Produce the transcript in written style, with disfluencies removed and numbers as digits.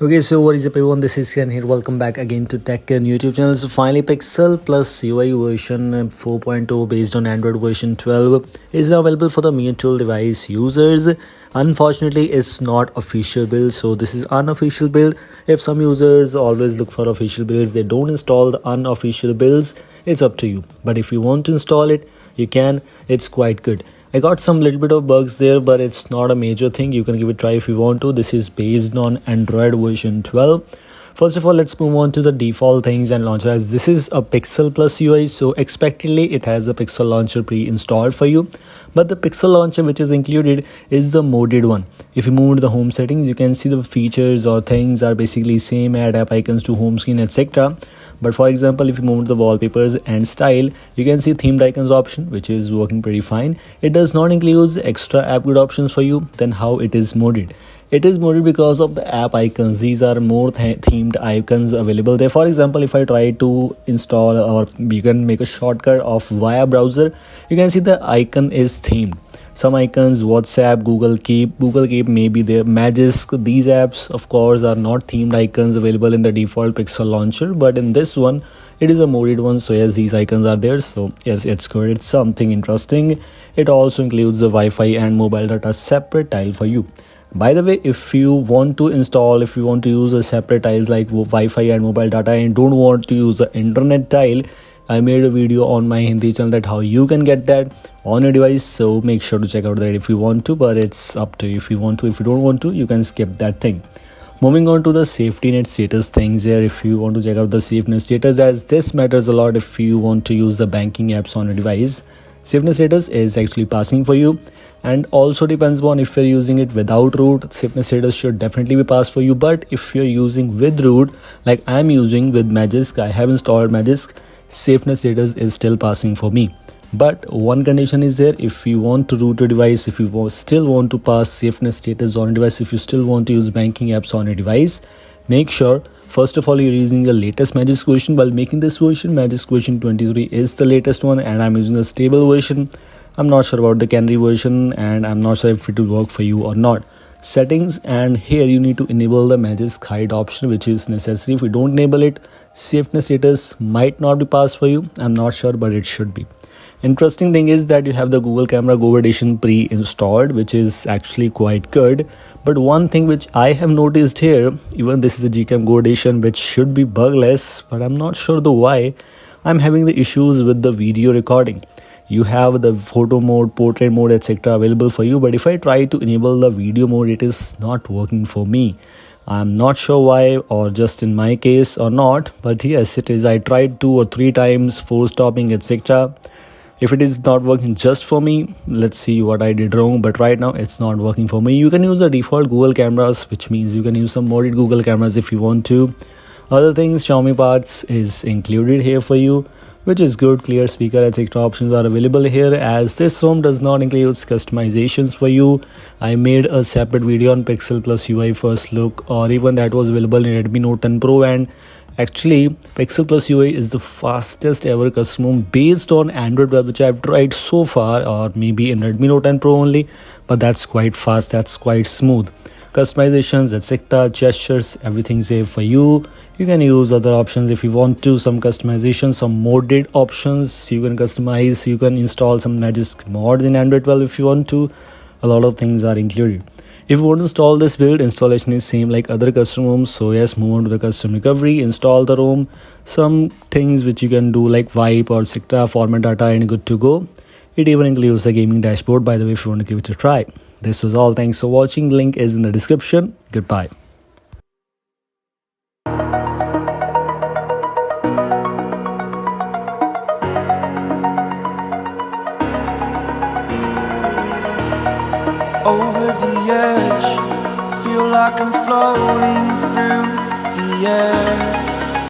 Okay, so what is up everyone, this is Ken here. Welcome back again to TechCan YouTube channel. So finally Pixel Plus UI version 4.0 based on Android version 12 is now available for the Mi Tool device users. Unfortunately, it's not official build, so this is unofficial build. If some users always look for official builds, they don't install the unofficial builds. It's up to you. But if you want to install it, you can. It's quite good. I got some little bit of bugs there, but it's not a major thing. You can give it a try if you want to. This is based on Android version 12. First of all, let's move on to the default things and launcher. As this is a Pixel Plus UI, so expectedly it has a Pixel launcher pre-installed for you. But the Pixel launcher which is included is the modded one. If you move to the home settings, you can see the features or things are basically same, add app icons to home screen, etc. But for example, if you move to the wallpapers and style, you can see themed icons option, which is working pretty fine. It does not include extra app grid options for you. Then how it is modded? It is modded because of the app icons. These are more themed icons available there. For example, if I try to install, or you can make a shortcut of via browser, you can see the icon is themed. Some icons, WhatsApp, Google Keep may be there, Magisk. These apps of course are not themed icons available in the default Pixel launcher, but in this one it is a modded one. So yes, these icons are there. So yes, it's good. It's something interesting. It also includes the Wi-Fi and mobile data separate tile for you. By the way, if you want to use a separate tiles like Wi-Fi and mobile data and don't want to use the internet tile, I made a video on my Hindi channel that how you can get that on your device, so make sure to check out that if you want to, but it's up to you if you want to. If you don't want to, you can skip that thing. Moving on to the safety net status things here. If you want to check out the safety net status, as this matters a lot if you want to use the banking apps on your device, safety net status is actually passing for you, and also depends on if you're using it without root. Safety net status should definitely be passed for you, but if you're using with root like I'm using with Magisk, I have installed Magisk, safety net status is still passing for me. But one condition is there: if you want to root your device, if you still want to pass safety net status on your device, if you still want to use banking apps on your device, make sure first of all you're using the latest Magisk version. While making this version, Magisk version 23 is the latest one, and I'm using a stable version. I'm not sure about the Canary version, and I'm not sure if it will work for you or not. Settings, and here you need to enable the Magisk hide option, which is necessary. If you don't enable it, safety net status might not be passed for you. I'm not sure, but it should be. Interesting thing is that you have the Google Camera Go Edition pre-installed, which is actually quite good. But one thing which I have noticed here, even this is a Gcam Go Edition which should be bugless, but I'm not sure the why I'm having the issues with the video recording. You have the photo mode, portrait mode, etc. available for you, but if I try to enable the video mode, it is not working for me. I'm not sure why, or just in my case or not, but yes, it is. I tried 2 or 3 times, force stopping, etc. If it is not working just for me, let's see what I did wrong, but right now it's not working for me. You can use the default Google cameras, which means you can use some modded Google cameras if you want to. Other things, Xiaomi parts is included here for you, which is good. Clear speaker, etc. options are available here, as this ROM does not include customizations for you. I made a separate video on Pixel Plus UI first look, or even that was available in Redmi Note 10 Pro, and actually Pixel Plus UI is the fastest ever custom ROM based on Android Web, which I've tried so far, or maybe in Redmi Note 10 Pro only, but that's quite fast, that's quite smooth. Customizations, etc., gestures, everything's there for you. You can use other options if you want to, some customization, some modded options you can customize. You can install some Magisk mods in Android 12 if you want to. A lot of things are included. If you want to install this build, installation is same like other custom ROMs. So yes, move on to the custom recovery, install the ROM, some things which you can do like wipe or etc., format data, and good to go. It even includes the gaming dashboard, by the way, if you want to give it a try. This was all. Thanks for watching. Link is in the description. Goodbye. Over the edge, feel like I'm floating through the air.